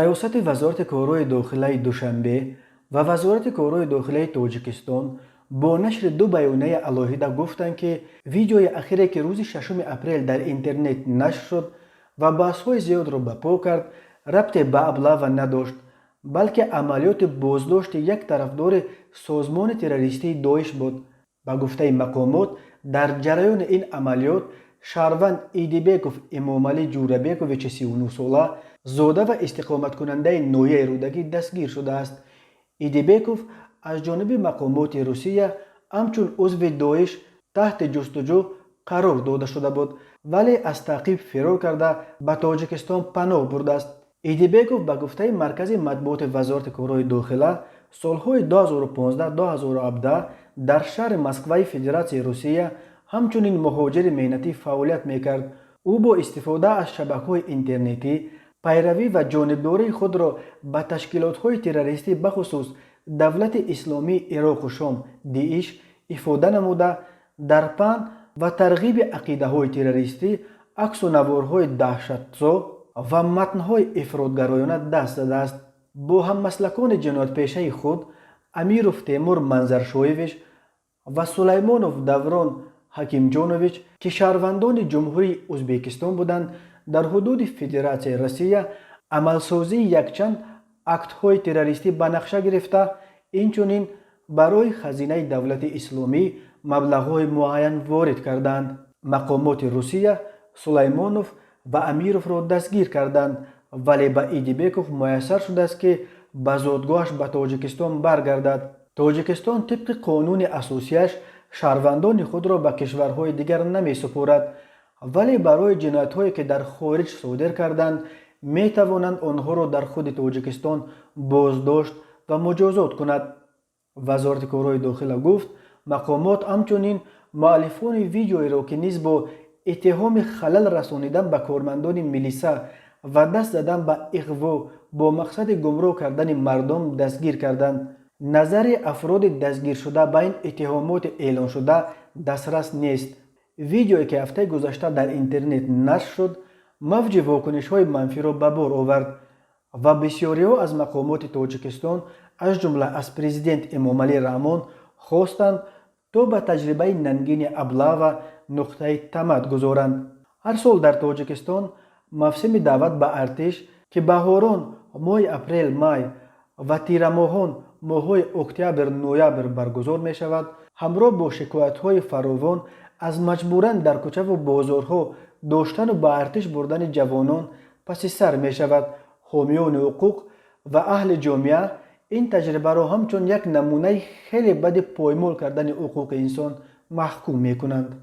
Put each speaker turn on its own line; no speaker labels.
ریاست وزارت کارهای داخلی دوشنبه و وزارت کارهای داخلی تاجیکستان با نشر دو بیانیه علیحده گفتند که ویدیوی اخیری که روز 6 اپریل در اینترنت نشر شد و بحث‌های زیاد را برپا کرد ربطی به ابلاغ نداشت، بلکه عملیات بازداشت یک طرفدار سازمان تروریستی داعش بود. به گفته مقامات در جریان این عملیات شهروند ایدیبکوف امامعلی جوربیکوویچ 39 ساله زاده و استقامت کننده نویه رودکی دستگیر شده است. ایدیبکوف از جانب مقامات روسیه همچون عضو داعش تحت جستجو قرار داده شده بود، ولی از تعقیب فرار کرده به تاجیکستان پناه برده است. ایدیبکوف به گفته مرکز مطبوعات وزارت کارهای داخلی سالهای 2015-2017 در شهر مسکو فدراسیای روسیه همچنین مهاجر مهنتی فعالیت میکرد. او با استفاده از شبکه‌های اینترنتی پیروی و جانبداری خود را به تشکیلات‌های تروریستی بخصوص دولت اسلامی عراق و شام داعش افاده نموده در پن و ترغیب عقیده‌های تروریستی عکس و نوارهای دهشت‌زا و متن‌های افراط‌گرایانه دست زده است. با هم مسلکان جنایت پیشه خود امیروف تیمور منظرشویویچ و سلیمانوف دوران حکیم جانویچ که شهروندان جمهوری ازبکستان بودند در حدود فدراسیای روسیه عملسازی یکچند اکت‌های تروریستی به نقشه گرفته، اینچنین برای خزینه دولت اسلامی مبلغ‌های معین وارد کردند. مقامات روسیه سلیمانوف و امیروف را دستگیر کردند، ولی به ایدیبکوف میسر شده است که به زادگاهش به تاجیکستان برگردد. تاجیکستان طبق قانون اساسیش شهروندان خود را به کشورهای دیگر نمی سپارد، ولی برای جنایت‌هایی که در خارج صادر کردند می توانند آنها را در خود تاجیکستان بازداشت و مجازات کند. وزارت کارهای داخلی گفت مقامات همچنین مؤلفان ویدیویی را که نیز با اتهام خلل رسانیدن به کارمندان میلیسا و دست زدن به اغوا با مقصد گمراه کردن مردم دستگیر کردند. نظر افراد دستگیر شده به این اتهامات اعلان شده دسترس نیست. ویدیویی که هفته گذشته در اینترنت نشر شد موج واکنش‌های منفی را به بار آورد و بسیاری‌ها از مقامات تاجیکستان از جمله از پرزیدنت امامعلی رحمان خواستند تا به تجربه ننگین ابلاغ و نقطه تمد گذارند. هر سال در تاجیکستان موسم دعوت به ارتش که بهاران ماه اپریل مای و تیر ماهان ماه‌های اکتبر نوامبر برگزار می شود، همراه با شکایت‌های فراوان از مجبوراً در کوچه و بازارها داشتن و به ارتش بردن جوانان پس سر می شود. حامیان حقوق و اهل جامعه این تجربه را همچون یک نمونه خیلی بد پایمال کردن حقوق انسان محکوم می کنند.